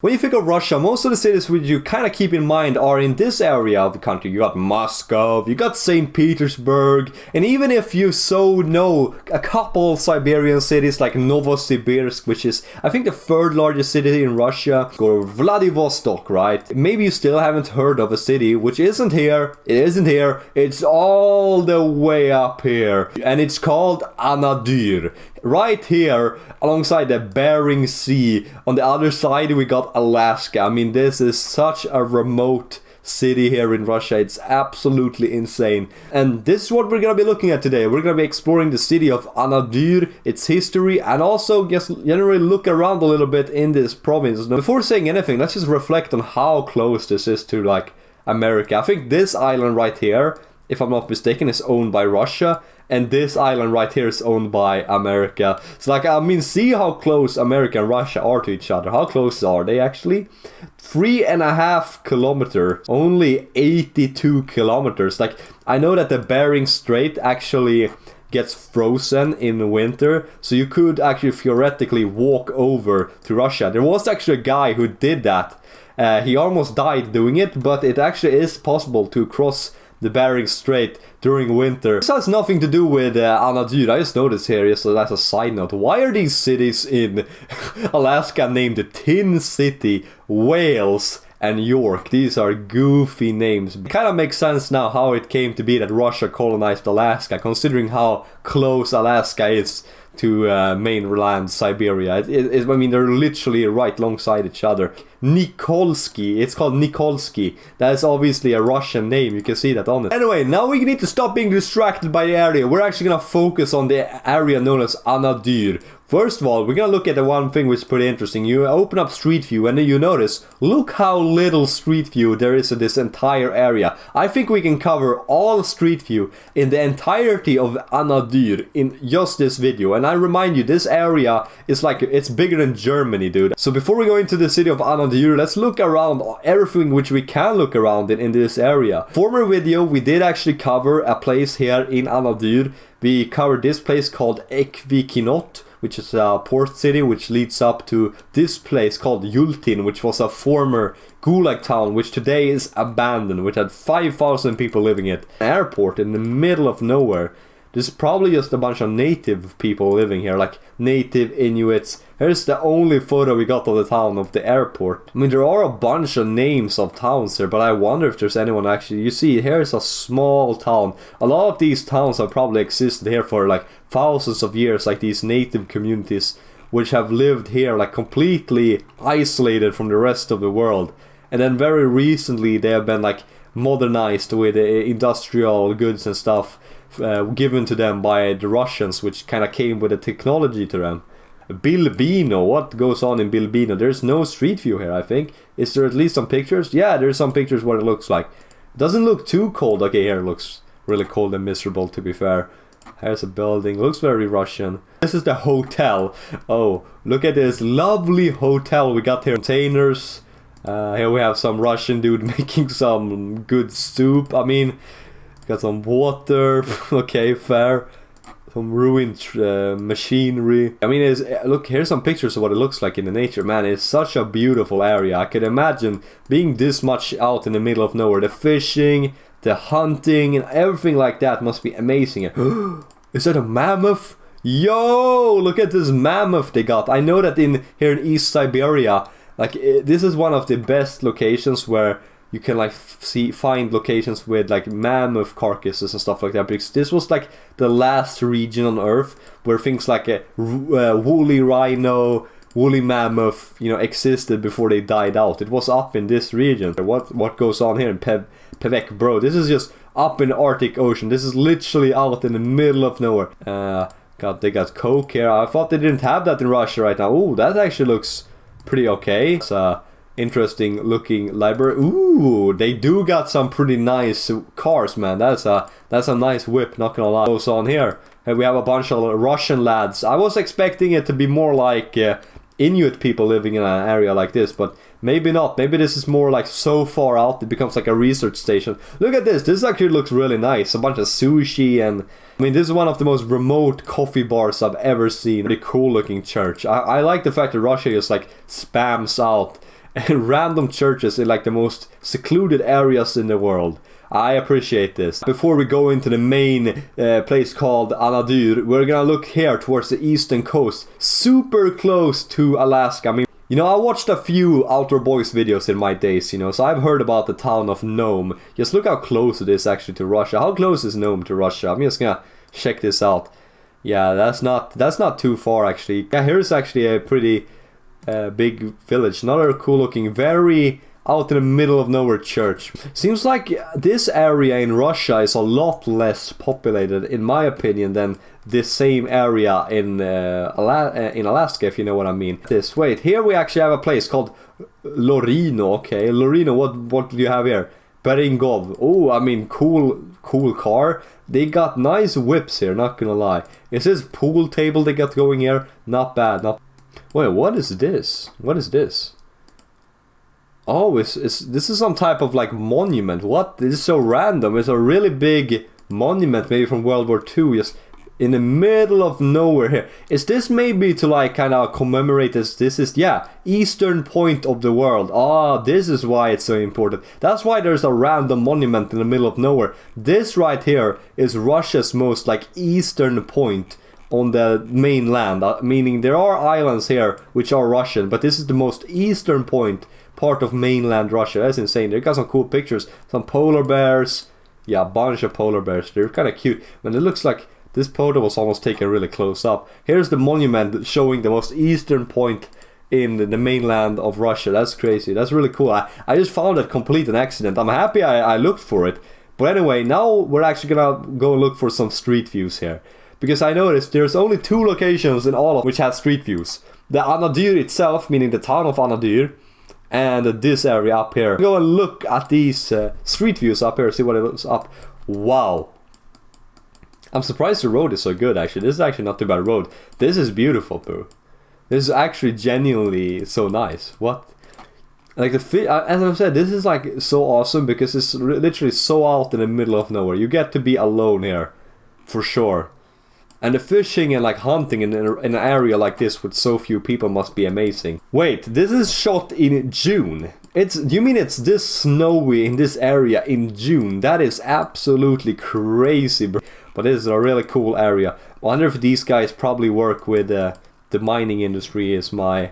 When you think of Russia, most of the cities which you kind of keep in mind are in this area of the country. You got Moscow, you got St. Petersburg, and even if you know a couple Siberian cities like Novosibirsk, which is, I think, the third largest city in Russia, or Vladivostok, right? Maybe you still haven't heard of a city which isn't here, it's all the way up here, and it's called Anadyr. Right here, alongside the Bering Sea. On the other side, we got Alaska. I mean, this is such a remote city here in Russia. It's absolutely insane. And this is what we're gonna be looking at today. We're gonna be exploring the city of Anadyr, its history, and also just generally look around a little bit in this province. Now, before saying anything, let's just reflect on how close this is to, like, America. I think this island right here, if I'm not mistaken, is owned by Russia. And this island right here is owned by America. So, like, I mean, see how close America and Russia are to each other. How close are they, actually? 3.5 kilometers. Only 82 kilometers. Like, I know that the Bering Strait actually gets frozen in the winter. So you could actually theoretically walk over to Russia. There was actually a guy who did that. He almost died doing it. But it actually is possible to cross the Bering Strait during winter. This has nothing to do with Anadyr. I just noticed here, so that's a side note. Why are these cities in Alaska named Tin City, Wales, and York? These are goofy names. It kind of makes sense now how it came to be that Russia colonized Alaska, considering how close Alaska is to mainland Siberia. I mean, they're literally right alongside each other. Nikolsky, it's called Nikolsky. That is obviously a Russian name, you can see that on it. Anyway, now we need to stop being distracted by the area. We're actually gonna focus on the area known as Anadyr. First of all, we're gonna look at the one thing which is pretty interesting. You open up Street View and then you notice, look how little Street View there is in this entire area. I think we can cover all Street View in the entirety of Anadyr in just this video. And I remind you, this area is like, it's bigger than Germany, dude. So before we go into the city of Anadyr, let's look around everything which we can look around in this area. Former video, we did actually cover a place here in Anadyr. We covered this place called Ekvikinot, which is a port city which leads up to this place called Yultin, which was a former Gulag town, which today is abandoned, which had 5,000 people living in it. An airport in the middle of nowhere. There's probably just a bunch of native people living here, like native Inuits. Here's the only photo we got of the town, of the airport. I mean, there are a bunch of names of towns here, but I wonder if there's anyone actually. You see, here's a small town. A lot of these towns have probably existed here for like thousands of years, like these native communities, which have lived here like completely isolated from the rest of the world. And then very recently they have been like modernized with industrial goods and stuff given to them by the Russians, which kind of came with the technology to them. Bilbino, what goes on in Bilbino? There's no Street View here, I think. Is there at least some pictures? Yeah, there's some pictures what it looks like. Doesn't look too cold. Okay, here it looks really cold and miserable, to be fair. Here's a building, looks very Russian. This is the hotel. Oh, look at this lovely hotel we got here. Containers. Here we have some Russian dude making some good soup. I mean, got some water. Okay, fair. Some ruined machinery. I mean, look, here's some pictures of what it looks like in the nature. Man, it's such a beautiful area. I could imagine being this much out in the middle of nowhere. The fishing, the hunting, and everything like that must be amazing. Is that a mammoth? Yo, look at this mammoth they got. I know that here in East Siberia, like, this is one of the best locations where you can like find locations with like mammoth carcasses and stuff like that, because this was like the last region on Earth where things like a woolly rhino, woolly mammoth, you know, existed before they died out. It was up in this region. What goes on here in Pevek, bro? This is just up in the Arctic Ocean. This is literally out in the middle of nowhere. God, they got coke here. I thought they didn't have that in Russia right now. Ooh, that actually looks pretty okay. It's interesting looking library. Ooh, they do got some pretty nice cars, man. That's a nice whip, not gonna lie. Goes on here. And we have a bunch of Russian lads. I was expecting it to be more like Inuit people living in an area like this, but maybe not. Maybe this is more like so far out it becomes like a research station. Look at this. This actually looks really nice. A bunch of sushi, and I mean, this is one of the most remote coffee bars I've ever seen. Pretty cool looking church. I like the fact that Russia just like spams out random churches in like the most secluded areas in the world. I appreciate this. Before we go into the main place called Anadyr, we're gonna look here towards the eastern coast, super close to Alaska. I mean, you know, I watched a few Outdoor Boys videos in my days, you know, so I've heard about the town of Nome. Just look how close it is actually to Russia. How close is Nome to Russia? I'm just gonna check this out. Yeah, that's not too far actually. Yeah, here's actually a pretty big village. Another cool looking, very out in the middle of nowhere church. Seems like this area in Russia is a lot less populated, in my opinion, than this same area in Alaska, if you know what I mean. Wait, here we actually have a place called Lorino. Okay, Lorino, what do you have here? Beringov. Oh, I mean, cool car. They got nice whips here, not gonna lie. Is this pool table they got going here? Not bad. Wait, what is this? What is this? Oh, this is some type of like monument. What? This is so random. It's a really big monument, maybe from World War II, just in the middle of nowhere here. Is this maybe to like kind of commemorate this? This is, yeah, eastern point of the world. Ah, this is why it's so important. That's why there's a random monument in the middle of nowhere. This right here is Russia's most like eastern point on the mainland, meaning there are islands here which are Russian, but this is the most eastern part of mainland Russia. That's insane. They got some cool pictures, some polar bears. Yeah, a bunch of polar bears. They're kind of cute, and it looks like this photo was almost taken really close up. Here's the monument showing the most eastern point in the mainland of Russia. That's crazy. That's really cool. I just found it complete an accident. I'm happy I looked for it. But anyway, now we're actually gonna go look for some street views here, because I noticed there's only 2 locations in all of which have street views. The Anadyr itself, meaning the town of Anadyr, and this area up here. Go and look at these street views up here, see what it looks up. Wow. I'm surprised the road is so good actually. This is actually not too bad road. This is beautiful, bro. This is actually genuinely so nice. What? Like as I said, this is like so awesome because it's literally so out in the middle of nowhere. You get to be alone here, for sure. And the fishing and like hunting in an area like this with so few people must be amazing. Wait, this is shot in June. Do you mean it's this snowy in this area in June? That is absolutely crazy, bro. But this is a really cool area. I wonder if these guys probably work with the mining industry is my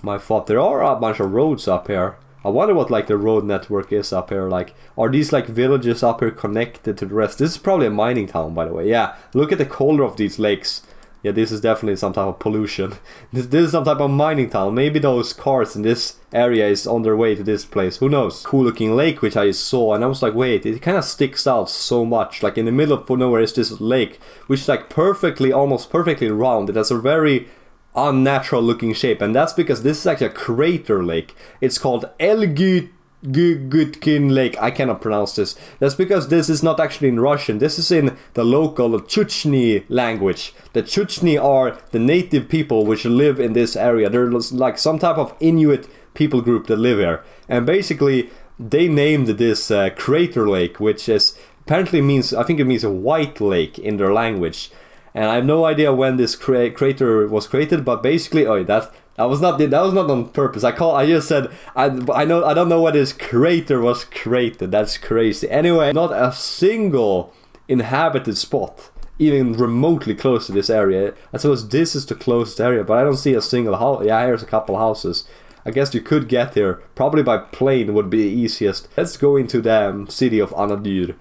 thought. There are a bunch of roads up here. I wonder what like the road network is up here. Like, are these like villages up here connected to the rest? This is probably a mining town, by the way. Yeah, look at the color of these lakes. Yeah, this is definitely some type of pollution. This is some type of mining town. Maybe those cars in this area is on their way to this place. Who knows? Cool looking lake which I saw, and I was like, wait, it kind of sticks out so much. Like in the middle of nowhere is this lake which is like almost perfectly round. It has a very unnatural looking shape, and that's because this is actually a crater lake. It's called Gutkin Lake. I cannot pronounce this. That's because this is not actually in Russian. This is in the local Chechny language. The Chechny are the native people which live in this area. They're like some type of Inuit people group that live here, and basically they named this crater lake, which is apparently means, I think it means a white lake in their language. And I have no idea when this crater was created, but basically, that was not on purpose. I just said I don't know when this crater was created. That's crazy. Anyway, not a single inhabited spot, even remotely close to this area. I suppose this is the closest area, but I don't see a single house. Yeah, here's a couple houses. I guess you could get here probably by plane would be the easiest. Let's go into the city of Anadyr.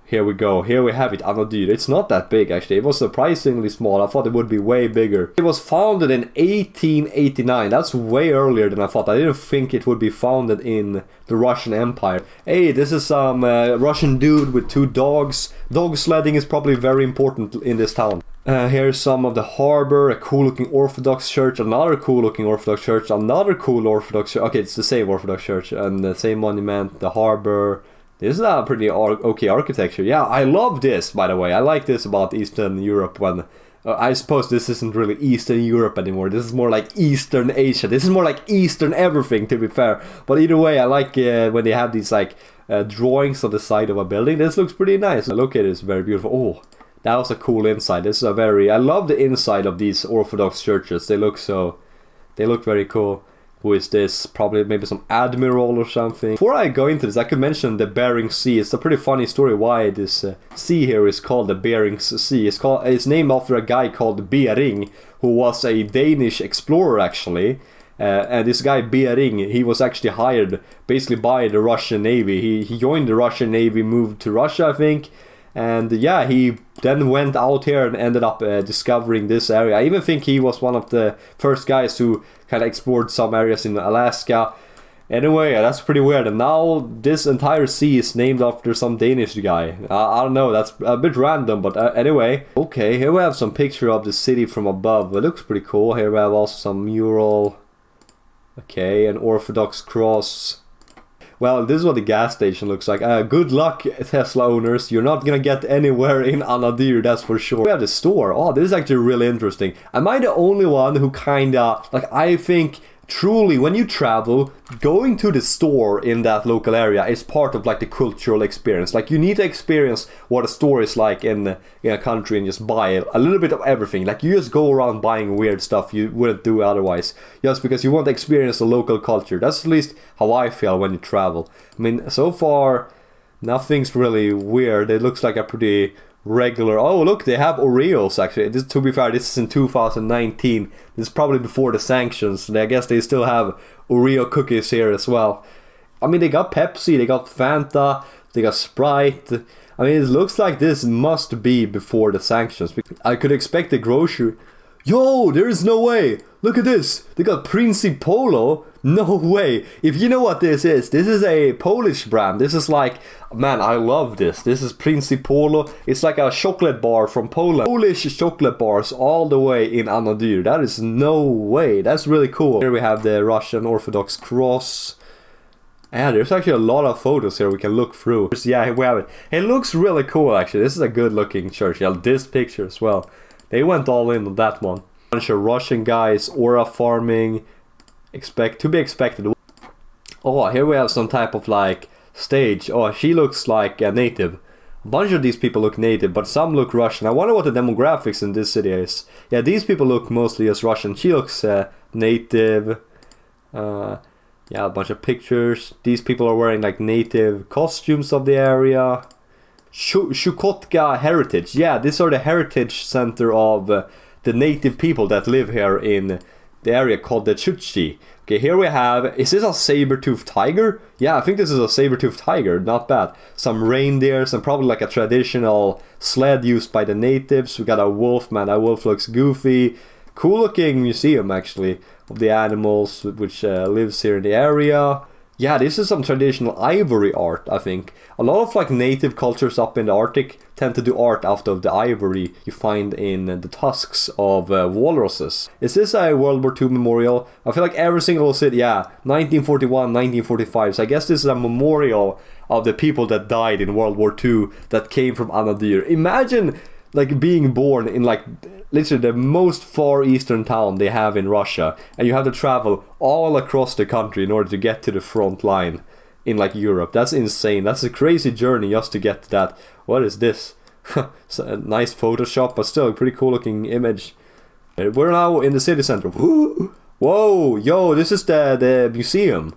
Here we go. Here we have it, Anadyr. It's not that big actually. It was surprisingly small. I thought it would be way bigger. It was founded in 1889. That's way earlier than I thought. I didn't think it would be founded in the Russian Empire. Hey, this is some Russian dude with 2 dogs. Dog sledding is probably very important in this town. Here's some of the harbor, a cool looking Orthodox church, another cool looking Orthodox church, another cool Orthodox church. Okay, it's the same Orthodox church and the same monument, the harbor. This is a pretty okay architecture. Yeah, I love this, by the way. I like this about Eastern Europe when... I suppose this isn't really Eastern Europe anymore. This is more like Eastern Asia. This is more like Eastern everything, to be fair. But either way, I like when they have these like drawings on the side of a building. This looks pretty nice. Look at it, it's very beautiful. Oh, that was a cool inside. This is a very... I love the inside of these Orthodox churches. They look very cool. Who is this? Probably maybe some admiral or something. Before I go into this, I could mention the Bering Sea. It's a pretty funny story why this sea here is called the Bering Sea. It's named after a guy called Bering, who was a Danish explorer actually. And this guy Bering, he was actually hired basically by the Russian Navy. He joined the Russian Navy, moved to Russia, I think. And yeah, he then went out here and ended up discovering this area. I even think he was one of the first guys who kind of explored some areas in Alaska. Anyway, that's pretty weird. And now this entire sea is named after some Danish guy. I don't know, that's a bit random, but anyway. Okay, here we have some picture of the city from above. It looks pretty cool. Here we have also some mural. Okay, an Orthodox cross. Well, this is what the gas station looks like. Good luck, Tesla owners. You're not gonna get anywhere in Anadyr, that's for sure. We have the store. Oh, this is actually really interesting. Am I the only one who kinda... Like, I think... Truly, when you travel, going to the store in that local area is part of like the cultural experience. Like you need to experience what a store is like in a country and just buy a little bit of everything. Like you just go around buying weird stuff you wouldn't do otherwise, just because you want to experience the local culture. That's at least how I feel when you travel. I mean, so far, nothing's really weird. It looks like a pretty regular... Oh, look, they have Oreos actually. This, to be fair, this is in 2019. This is probably before the sanctions. I guess they still have Oreo cookies here as well. I mean, they got Pepsi, they got Fanta, they got Sprite. I mean, it looks like this must be before the sanctions. I could expect the grocery... Yo, there is no way! Look at this! They got Princi Polo? No way! If you know what this is a Polish brand. This is like... Man, I love this. This is Princi Polo. It's like a chocolate bar from Poland. Polish chocolate bars all the way in Anadyr. That is no way. That's really cool. Here we have the Russian Orthodox cross. Yeah, there's actually a lot of photos here we can look through. Yeah, we have it. It looks really cool actually. This is a good looking church. Yeah, this picture as well. They went all in on that one. Bunch of Russian guys, aura farming, to be expected. Oh, here we have some type of like stage. Oh, she looks like a native. A bunch of these people look native, but some look Russian. I wonder what the demographics in this city is. Yeah, these people look mostly as Russian. She looks native. Yeah, a bunch of pictures. These people are wearing like native costumes of the area. Chukotka Heritage. Yeah, these are the heritage center of the native people that live here in the area called the Chukchi. Okay, here we have... Is this a saber-toothed tiger? Yeah, I think this is a saber-toothed tiger. Not bad. Some reindeers and probably like a traditional sled used by the natives. We got a wolf, man. That wolf looks goofy. Cool looking museum actually of the animals which lives here in the area. Yeah, this is some traditional ivory art, I think. A lot of like native cultures up in the Arctic tend to do art out of the ivory you find in the tusks of walruses. Is this a World War II memorial? I feel like every single city, yeah, 1941, 1945. So I guess this is a memorial of the people that died in World War II that came from Anadyr. Imagine like being born in like literally the most far eastern town they have in Russia, and you have to travel all across the country in order to get to the front line in like Europe. That's insane. That's a crazy journey just to get to that. What is this? It's a nice Photoshop, but still a pretty cool looking image. We're now in the city center. Whoa, yo, this is the museum.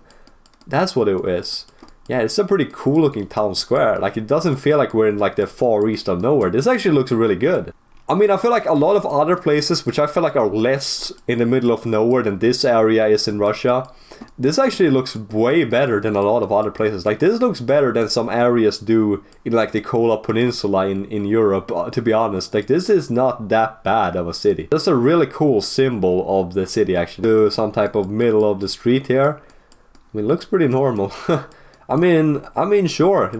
That's what it is. Yeah, it's a pretty cool looking town square. Like, it doesn't feel like we're in like the far east of nowhere. This actually looks really good. I mean, I feel like a lot of other places, which I feel like are less in the middle of nowhere than this area is in Russia, this actually looks way better than a lot of other places. Like, this looks better than some areas do in like the Kola Peninsula in Europe, to be honest. Like, this is not that bad of a city. That's a really cool symbol of the city, actually. Some type of middle of the street here. I mean, it looks pretty normal. I mean, sure.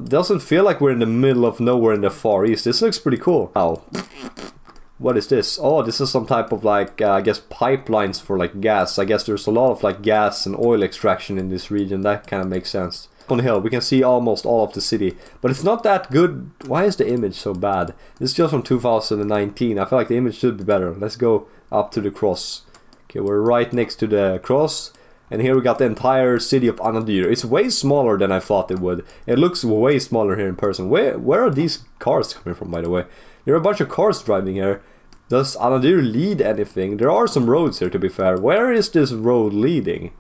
Doesn't feel like we're in the middle of nowhere in the Far East. This looks pretty cool. Oh, what is this? Oh, this is some type of like, I guess pipelines for like gas. I guess there's a lot of like gas and oil extraction in this region. That kind of makes sense. On the hill, we can see almost all of the city, but it's not that good. Why is the image so bad? This is just from 2019. I feel like the image should be better. Let's go up to the cross. Okay, we're right next to the cross. And here we got the entire city of Anadyr. It's way smaller than I thought it would. It looks way smaller here in person. Where are these cars coming from, by the way? There are a bunch of cars driving here. Does Anadyr lead anything? There are some roads here, to be fair. Where is this road leading?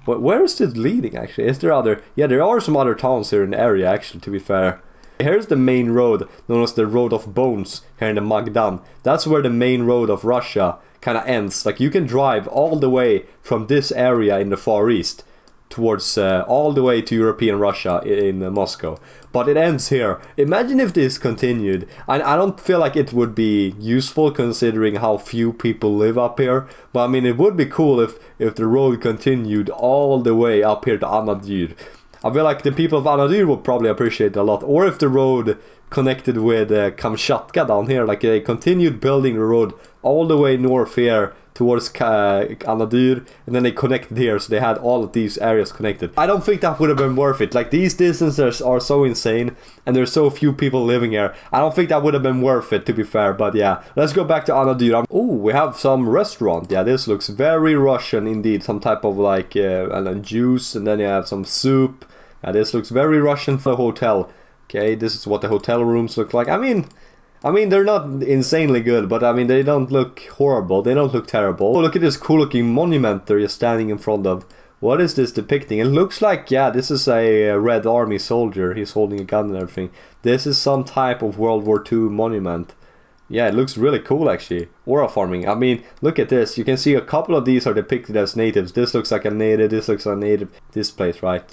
Where is it leading, actually? Is there other... Yeah, there are some other towns here in the area, actually, to be fair. Here's the main road, known as the Road of Bones, here in the Magdan. That's where the main road of Russia kind of ends. Like, you can drive all the way from this area in the Far East towards all the way to European Russia in Moscow. But it ends here. Imagine if this continued. I don't feel like it would be useful considering how few people live up here. But I mean, it would be cool if the road continued all the way up here to Anadyr. I feel like the people of Anadyr would probably appreciate it a lot. Or if the road connected with Kamchatka down here, like they continued building the road all the way north here towards Anadyr, and then they connected here, so they had all of these areas connected. I don't think that would have been worth it. Like, these distances are so insane, and there's so few people living here. I don't think that would have been worth it, to be fair, but yeah. Let's go back to Anadyr. Oh, we have some restaurant. Yeah, this looks very Russian indeed. Some type of like juice, and then you have some soup. Yeah, this looks very Russian for a hotel. Okay, this is what the hotel rooms look like. I mean, they're not insanely good, but I mean, they don't look horrible. They don't look terrible. Oh, look at this cool looking monument they're just standing in front of. What is this depicting? It looks like, yeah, this is a Red Army soldier. He's holding a gun and everything. This is some type of World War II monument. Yeah, it looks really cool, actually. Aura farming. I mean, look at this. You can see a couple of these are depicted as natives. This looks like a native. This looks like a native. This place, right?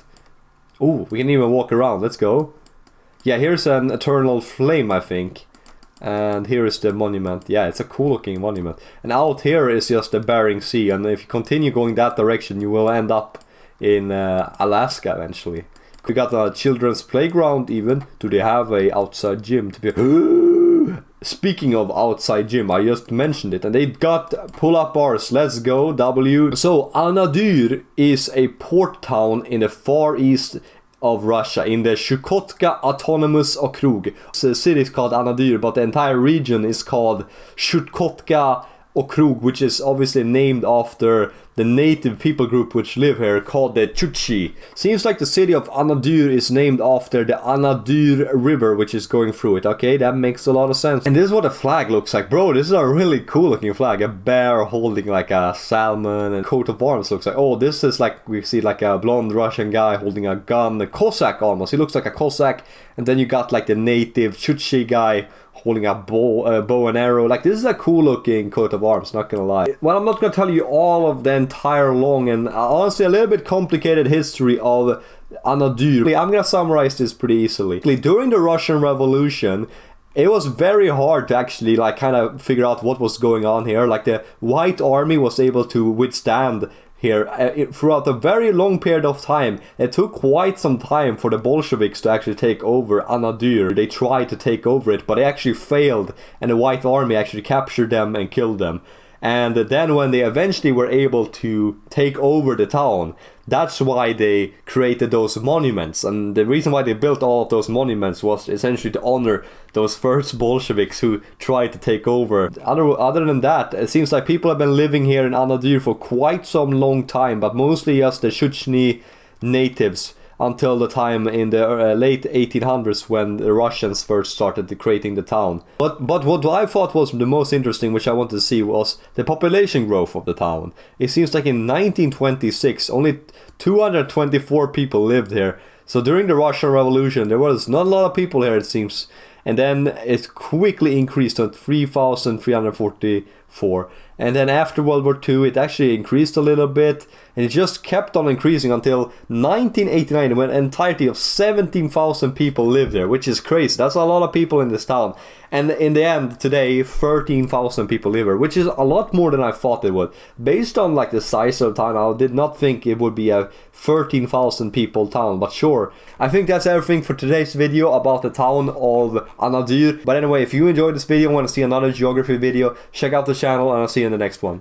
Oh, we can even walk around. Let's go. Yeah, here's an eternal flame, I think. And here is the monument. Yeah, it's a cool looking monument. And out here is just the Bering Sea. And if you continue going that direction, you will end up in Alaska eventually. We got a children's playground even. Do they have a outside gym to be... Speaking of outside gym, I just mentioned it. And they got pull-up bars. Let's go, W. So, Anadyr is a port town in the Far East of Russia, in the Chukotka Autonomous Okrug. The city is called Anadyr, but the entire region is called Chukotka Okrug, which is obviously named after the native people group which live here, called the Chukchi. Seems like the city of Anadyr is named after the Anadyr river which is going through it. Okay, that makes a lot of sense. And this is what the flag looks like. Bro, this is a really cool looking flag. A bear holding like a salmon, and coat of arms looks like... Oh, this is like, we see like a blonde Russian guy holding a gun, a Cossack almost. He looks like a Cossack. And then you got like the native Chukchi guy holding a bow and arrow. Like, this is a cool looking coat of arms, not gonna lie. Well, I'm not gonna tell you all of the entire long and honestly a little bit complicated history of Anadyr. I'm gonna summarize this pretty easily. During the Russian Revolution, it was very hard to actually like kind of figure out what was going on here. Like, the White Army was able to withstand here throughout a very long period of time. It took quite some time for the Bolsheviks to actually take over Anadyr. They tried to take over it, but they actually failed, and the White Army actually captured them and killed them. And then when they eventually were able to take over the town, that's why they created those monuments. And the reason why they built all of those monuments was essentially to honor those first Bolsheviks who tried to take over. Other than that, it seems like people have been living here in Anadyr for quite some long time, but mostly just the Chechnya natives, until the time in the late 1800s when the Russians first started creating the town. But what I thought was the most interesting, which I wanted to see, was the population growth of the town. It seems like in 1926, only 224 people lived here. So during the Russian Revolution, there was not a lot of people here, it seems. And then it quickly increased to 3,344. And then after World War II, it actually increased a little bit. And it just kept on increasing until 1989, when an entirety of 17,000 people lived there, which is crazy. That's a lot of people in this town. And in the end, today, 13,000 people live here, which is a lot more than I thought it would. Based on like the size of the town, I did not think it would be a 13,000 people town, but sure. I think that's everything for today's video about the town of Anadyr. But anyway, if you enjoyed this video and want to see another geography video, check out the channel, and I'll see you in the next one.